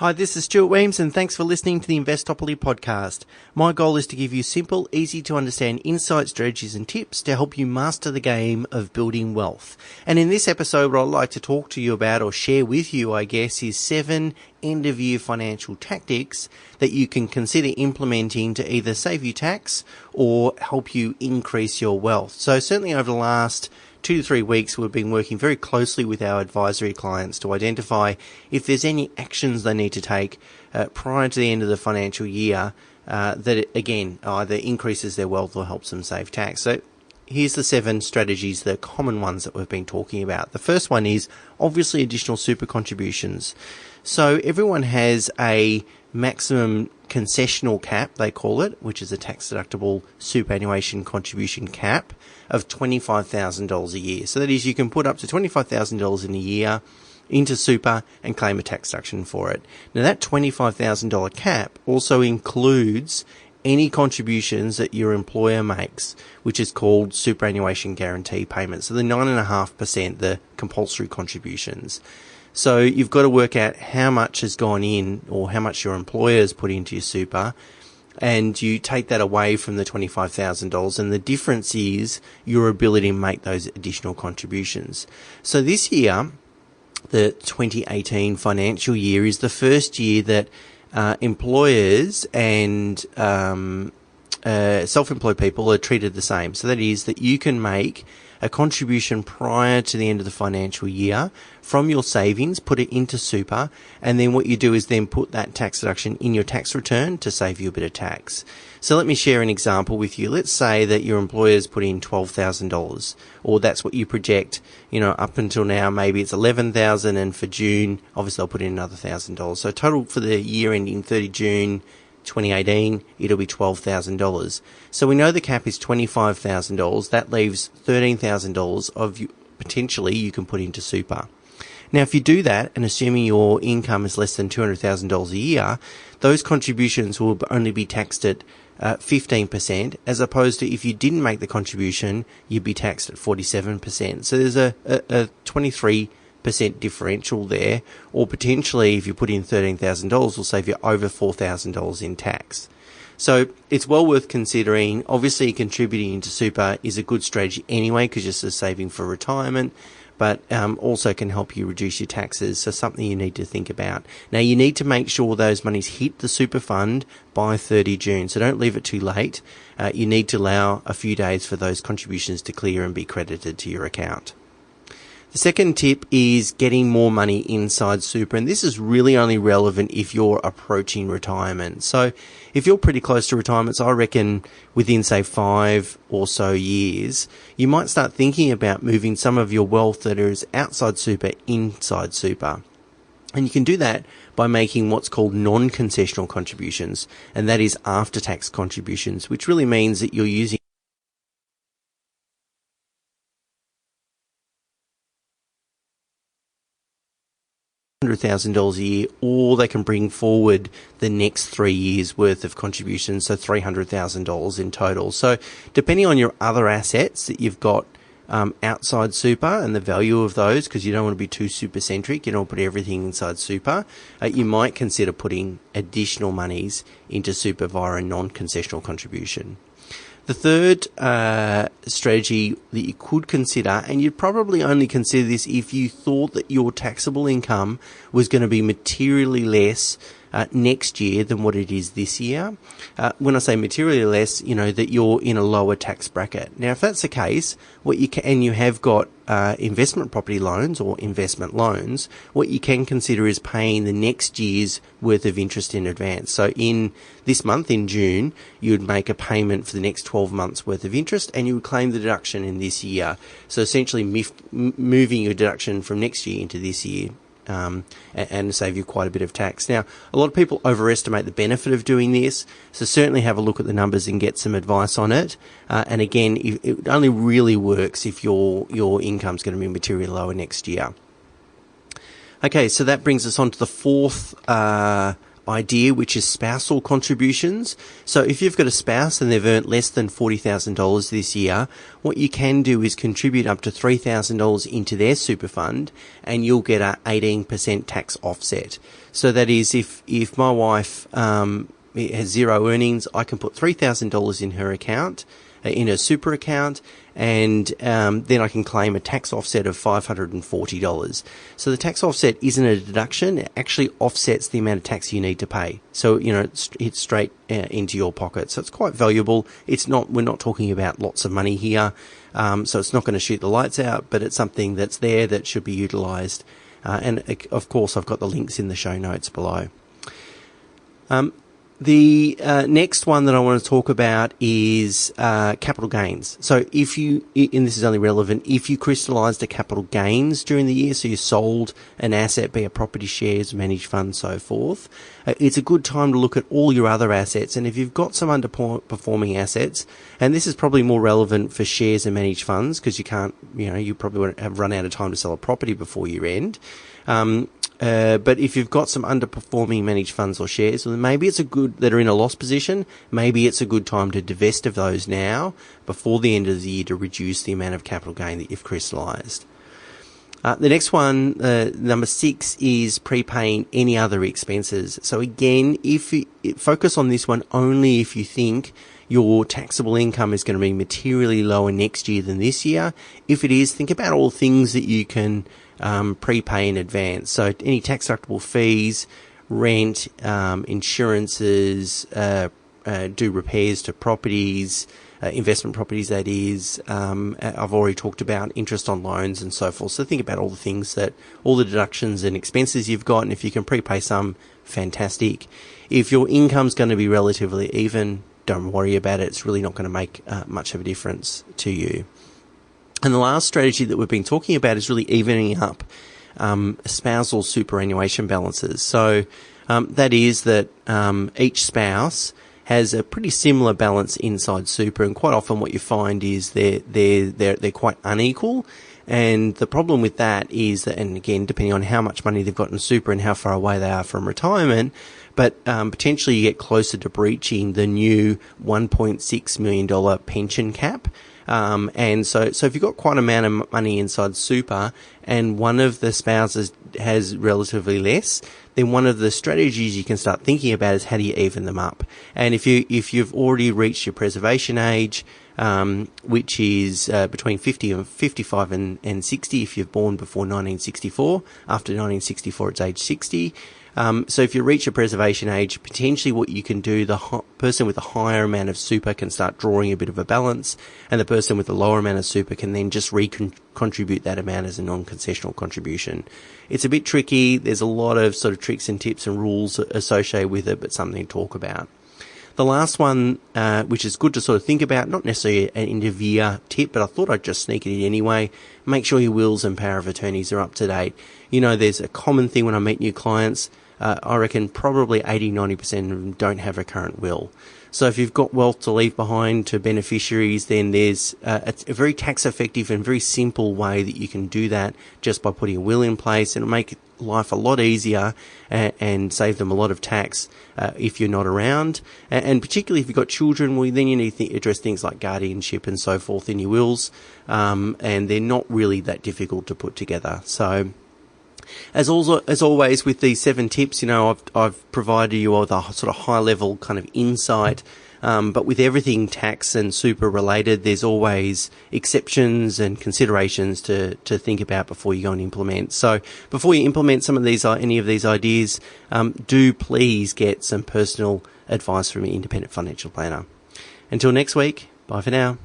Hi, this is Stuart Weems, and thanks for listening to the Investopoly podcast. My goal is to give you simple, easy to understand insight, strategies and tips to help you master the game of building wealth. And in this episode, what I'd like to talk to you about, or share with you, I guess, is 7 end-of-year financial tactics that you can consider implementing to either save you tax or help you increase your wealth. So certainly over the last 2 to 3 weeks, we've been working very closely with our advisory clients to identify if there's any actions they need to take prior to the end of the financial year that, again, either increases their wealth or helps them save tax. So here's the 7 strategies, the common ones that we've been talking about. The first one is obviously additional super contributions. So everyone has a maximum concessional cap, they call it, which is a tax-deductible superannuation contribution cap of $25,000 a year. So that is, you can put up to $25,000 in a year into super and claim a tax deduction for it. Now that $25,000 cap also includes any contributions that your employer makes, which is called superannuation guarantee payments. So the 9.5%, the compulsory contributions. So you've got to work out how much has gone in, or how much your employer has put into your super, and you take that away from the $25,000, and the difference is your ability to make those additional contributions. So this year, the 2018 financial year, is the first year that employers and self-employed people are treated the same. So that is that you can make a contribution prior to the end of the financial year from your savings, put it into super, and then what you do is then put that tax deduction in your tax return to save you a bit of tax. So let me share an example with you. Let's say that your employer's put in $12,000, or that's what you project, up until now. Maybe it's $11,000, and for June, obviously they'll put in another $1,000. So total for the year ending 30 June 2018, it'll be $12,000. So we know the cap is $25,000. That leaves $13,000 of you, potentially you can put into super. Now, if you do that, and assuming your income is less than $200,000 a year, those contributions will only be taxed at 15%, as opposed to if you didn't make the contribution, you'd be taxed at 47%. So there's a 23% differential there, or potentially if you put in $13,000, will save you over $4,000 in tax. So it's well worth considering. Obviously, contributing into super is a good strategy anyway, because you're just saving for retirement, but also can help you reduce your taxes. So something you need to think about. Now, you need to make sure those monies hit the super fund by 30 June. So don't leave it too late. You need to allow a few days for those contributions to clear and be credited to your account. The second tip is getting more money inside super, and this is really only relevant if you're approaching retirement. So if you're pretty close to retirement, so I reckon within, say, 5 or so years, you might start thinking about moving some of your wealth that is outside super inside super. And you can do that by making what's called non-concessional contributions, and that is after-tax contributions, which really means that you're using $100,000 a year, or they can bring forward the next 3 years worth of contributions, so $300,000 in total. So depending on your other assets that you've got outside super and the value of those, because you don't want to be too super-centric, you don't want to put everything inside super, you might consider putting additional monies into super via a non-concessional contribution. The third strategy that you could consider, and you'd probably only consider this if you thought that your taxable income was going to be materially less next year than what it is this year. When I say materially less, that you're in a lower tax bracket. Now, if that's the case, what you can, and you have got investment property loans or investment loans, what you can consider is paying the next year's worth of interest in advance. So in this month, in June, you would make a payment for the next 12 months worth of interest, and you would claim the deduction in this year. So essentially moving your deduction from next year into this year. And save you quite a bit of tax. Now, a lot of people overestimate the benefit of doing this, so certainly have a look at the numbers and get some advice on it. And again, it only really works if your income's going to be materially lower next year. Okay, so that brings us on to the fourth idea, which is spousal contributions. So if you've got a spouse and they've earned less than $40,000 this year, what you can do is contribute up to $3,000 into their super fund, and you'll get a 18% tax offset. So that is, if my wife has zero earnings, I can put $3,000 in her account, in her super account, and then I can claim a tax offset of $540. So the tax offset isn't a deduction; it actually offsets the amount of tax you need to pay. So it's straight into your pocket. So it's quite valuable. We're not talking about lots of money here, so it's not going to shoot the lights out, but it's something that's there that should be utilised. And of course, I've got the links in the show notes below. The next one that I want to talk about is capital gains. So and this is only relevant if you crystallised a capital gains during the year, so you sold an asset, be it property, shares, managed funds, so forth. It's a good time to look at all your other assets, and if you've got some underperforming assets, and this is probably more relevant for shares and managed funds because you probably won't have run out of time to sell a property before year end. But if you've got some underperforming managed funds or shares, well, maybe that are in a loss position, maybe it's a good time to divest of those now before the end of the year to reduce the amount of capital gain that you've crystallised. The next one, number 6, is prepaying any other expenses. So again, focus on this one only if you think your taxable income is going to be materially lower next year than this year. If it is, think about all things that you can prepay in advance. So any tax deductible fees, rent, insurances, do repairs to properties, investment properties, that is. I've already talked about interest on loans and so forth. So think about all the deductions and expenses you've got, and if you can prepay some, fantastic. If your income's going to be relatively even, don't worry about it. It's really not going to make much of a difference to you. And the last strategy that we've been talking about is really evening up spousal superannuation balances. So that is that each spouse has a pretty similar balance inside super, and quite often what you find is they're quite unequal. And the problem with that is that, and again, depending on how much money they've got in super and how far away they are from retirement, but potentially you get closer to breaching the new $1.6 million pension cap. And so if you've got quite an amount of money inside super and one of the spouses has relatively less, then one of the strategies you can start thinking about is how do you even them up. And if you've already reached your preservation age, which is between 55 and 60 if you're born before 1964. After 1964, it's age 60. So if you reach a preservation age, potentially what you can do, the person with a higher amount of super can start drawing a bit of a balance, and the person with a lower amount of super can then just contribute that amount as a non-concessional contribution. It's a bit tricky. There's a lot of sort of tricks and tips and rules associated with it, but something to talk about. The last one, which is good to sort of think about, not necessarily an end of year tip, but I thought I'd just sneak it in anyway. Make sure your wills and power of attorneys are up to date. There's a common thing when I meet new clients. I reckon probably 80-90% of them don't have a current will. So if you've got wealth to leave behind to beneficiaries, then there's a very tax effective and very simple way that you can do that just by putting a will in place. It'll make life a lot easier and save them a lot of tax if you're not around. And particularly if you've got children, well, then you need to address things like guardianship and so forth in your wills. And they're not really that difficult to put together. So as always with these 7 tips, I've provided you with a sort of high level kind of insight. But with everything tax and super related, there's always exceptions and considerations to think about before you go and implement. So before you implement any of these ideas, do please get some personal advice from an independent financial planner. Until next week, bye for now.